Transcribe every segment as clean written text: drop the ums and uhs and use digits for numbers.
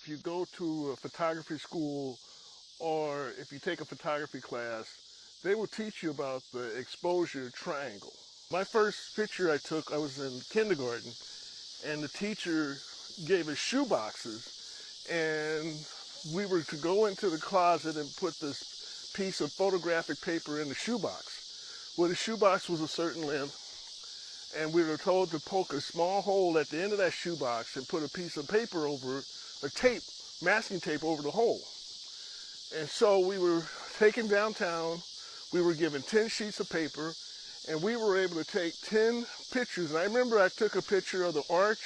if you go to a photography school or if you take a photography class, they will teach you about the exposure triangle. My first picture I took, I was in kindergarten, and the teacher gave us shoe boxes, and we were to go into the closet and put this piece of photographic paper in the shoebox. Well, the shoebox was a certain length, and we were told to poke a small hole at the end of that shoebox and put a piece of paper over it, or tape, masking tape over the hole. And so we were taken downtown, we were given 10 sheets of paper, and we were able to take 10 pictures. And I remember I took a picture of the arch,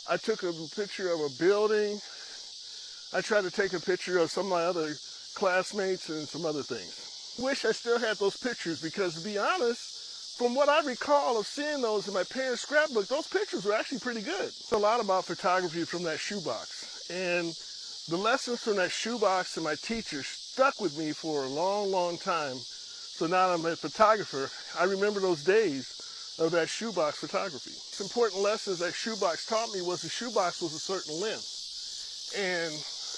I took a picture of a building, I tried to take a picture of some of my other classmates and some other things. Wish I still had those pictures, because to be honest, from what I recall of seeing those in my parents' scrapbook, those pictures were actually pretty good. It's a lot about photography from that shoebox. And the lessons from that shoebox and my teacher stuck with me for a long, long time. So now I'm a photographer. I remember those days of that shoebox photography. Some important lessons that shoebox taught me was the shoebox was a certain length. And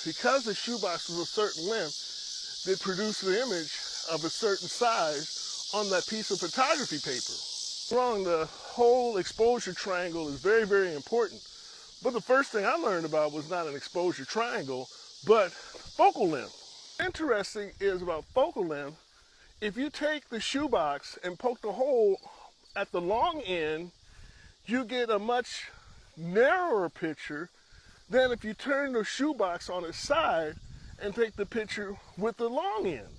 because the shoebox was a certain length, it produced the image of a certain size on that piece of photography paper. Wrong, the whole exposure triangle is very, very important. But the first thing I learned about was not an exposure triangle, but focal length. Interesting is about focal length, if you take the shoebox and poke the hole at the long end, you get a much narrower picture than if you turn the shoebox on its side and take the picture with the long end.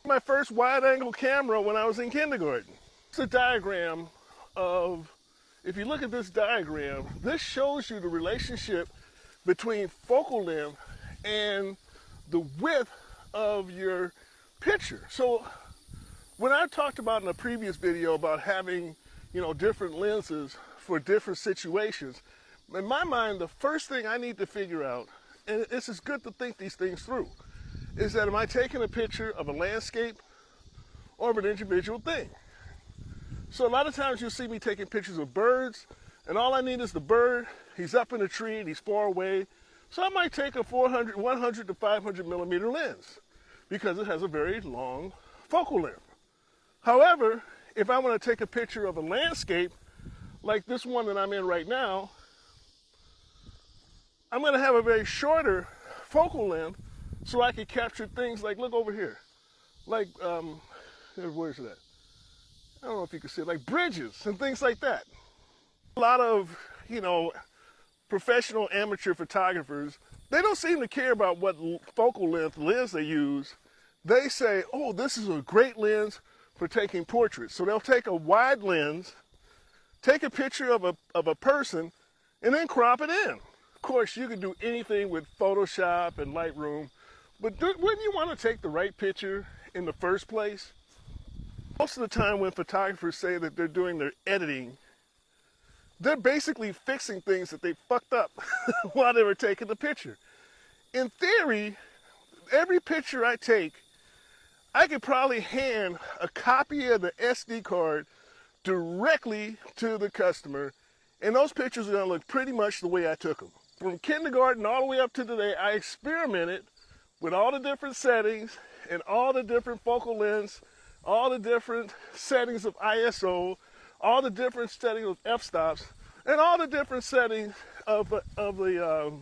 My first wide-angle camera when I was in kindergarten. It's a diagram of, if you look at this diagram, this shows you the relationship between focal length and the width of your picture. So when I talked about in a previous video about having, different lenses for different situations, in my mind, the first thing I need to figure out, and this is good to think these things through, is that am I taking a picture of a landscape or of an individual thing? So a lot of times you'll see me taking pictures of birds, and all I need is the bird. He's up in a tree and he's far away. So I might take a 100 to 500 millimeter lens because it has a very long focal length. However, if I want to take a picture of a landscape like this one that I'm in right now, I'm going to have a very shorter focal length so I can capture things like, look over here, like, where's that? I don't know if you can see it, like bridges and things like that. A lot of, professional amateur photographers, they don't seem to care about what focal length lens they use. They say, oh, this is a great lens for taking portraits. So they'll take a wide lens, take a picture of a person, and then crop it in. Of course, you can do anything with Photoshop and Lightroom, but wouldn't you want to take the right picture in the first place? Most of the time when photographers say that they're doing their editing, they're basically fixing things that they fucked up while they were taking the picture. In theory, every picture I take, I could probably hand a copy of the SD card directly to the customer, and those pictures are going to look pretty much the way I took them. From kindergarten all the way up to today, I experimented with all the different settings and all the different focal lengths, all the different settings of ISO, all the different settings of f-stops, and all the different settings of the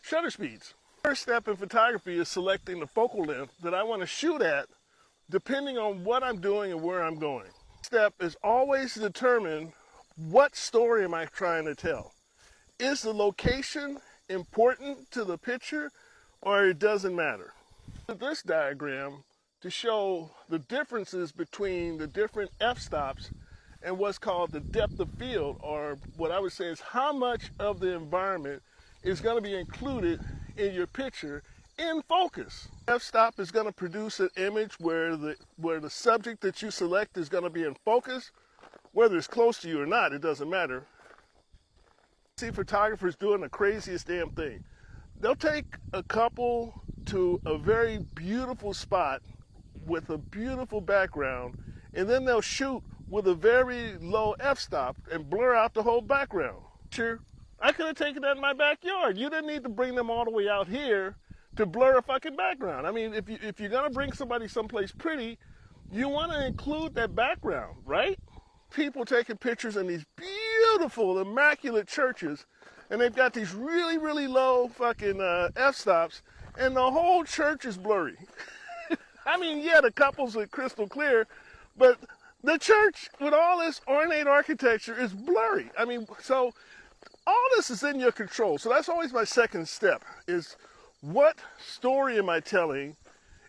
shutter speeds. First step in photography is selecting the focal length that I want to shoot at, depending on what I'm doing and where I'm going. Step is always to determine what story am I trying to tell. Is the location important to the picture, or it doesn't matter? This diagram to show the differences between the different f-stops and what's called the depth of field, or what I would say is how much of the environment is going to be included in your picture in focus. F-stop is going to produce an image where the subject that you select is going to be in focus, whether it's close to you or not, it doesn't matter. See photographers doing the craziest damn thing. They'll take a couple to a very beautiful spot with a beautiful background, and then they'll shoot with a very low f-stop and blur out the whole background. Sure, I could have taken that in my backyard. You didn't need to bring them all the way out here to blur a fucking background. I mean, if you're gonna bring somebody someplace pretty, you want to include that background, right? People taking pictures in these beautiful, immaculate churches, and they've got these really, really low fucking f-stops, and the whole church is blurry. I mean, yeah, the couples are crystal clear, but the church with all this ornate architecture is blurry. I mean, so all this is in your control. So that's always my second step, is what story am I telling?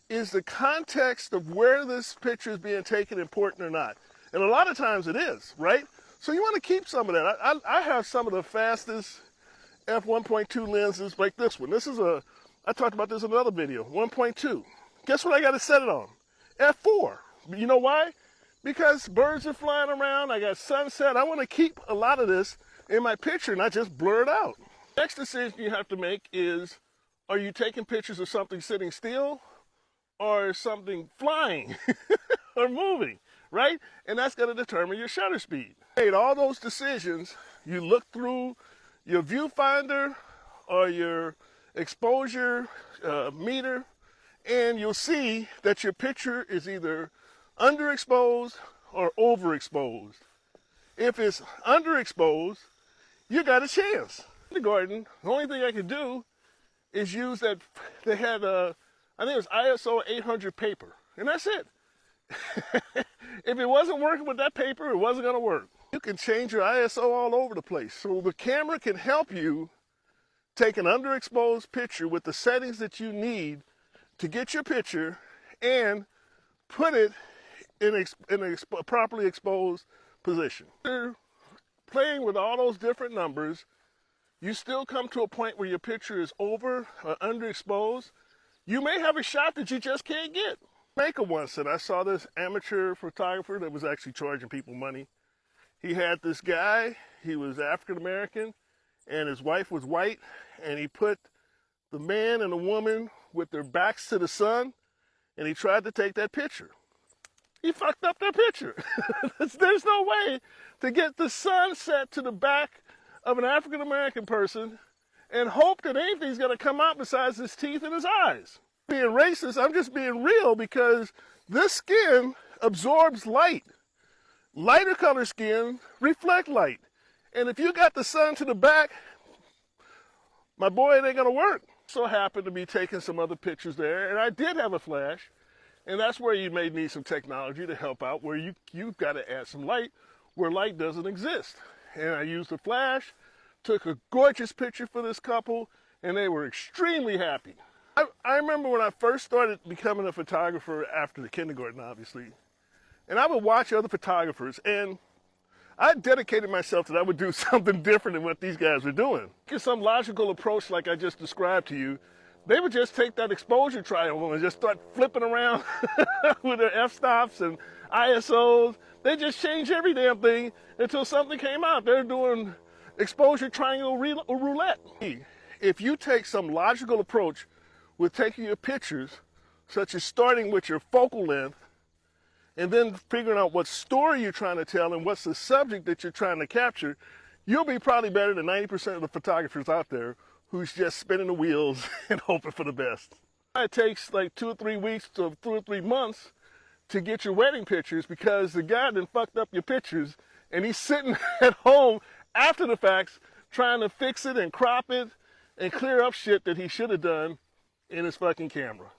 Is the context of where this picture is being taken important or not? And a lot of times it is, right? So you want to keep some of that. I have some of the fastest f1.2 lenses like this one. This is I talked about this in another video, 1.2. Guess what I got to set it on? f4. You know why? Because birds are flying around, I got sunset. I want to keep a lot of this in my picture, not just blur it out. Next decision you have to make is, are you taking pictures of something sitting still or something flying or moving, right? And that's going to determine your shutter speed. Made all those decisions, you look through your viewfinder or your exposure meter, and you'll see that your picture is either underexposed or overexposed. If it's underexposed, you got a chance. In the garden, the only thing I could do is use that. They had I think it was ISO 800 paper, and that's it. If it wasn't working with that paper, it wasn't going to work. You can change your ISO all over the place. So the camera can help you take an underexposed picture with the settings that you need to get your picture and put it in a properly exposed position. After playing with all those different numbers, you still come to a point where your picture is over or underexposed. You may have a shot that you just can't get. Jamaica once, and I saw this amateur photographer that was actually charging people money. He had this guy, he was African American, and his wife was white, and he put the man and the woman with their backs to the sun, and he tried to take that picture. He fucked up their picture. There's no way to get the sunset to the back of an African American person and hope that anything's going to come out besides his teeth and his eyes. Being racist, I'm just being real, because this skin absorbs light. Lighter color skin reflect light. And if you got the sun to the back, my boy, it ain't going to work. So happened to be taking some other pictures there, and I did have a flash. And that's where you may need some technology to help out, where you've got to add some light where light doesn't exist. And I used a flash, took a gorgeous picture for this couple, and they were extremely happy. I remember when I first started becoming a photographer after the kindergarten, obviously, and I would watch other photographers, and I dedicated myself that I would do something different than what these guys were doing. Get some logical approach like I just described to you. They would just take that exposure triangle and just start flipping around with their f-stops and ISOs. They just changed every damn thing until something came out. They're doing exposure triangle roulette. If you take some logical approach with taking your pictures, such as starting with your focal length, and then figuring out what story you're trying to tell and what's the subject that you're trying to capture, you'll be probably better than 90% of the photographers out there who's just spinning the wheels and hoping for the best. It takes like 2 or 3 weeks to 2 or 3 months to get your wedding pictures, because the guy done fucked up your pictures and he's sitting at home after the facts trying to fix it and crop it and clear up shit that he should have done in his fucking camera.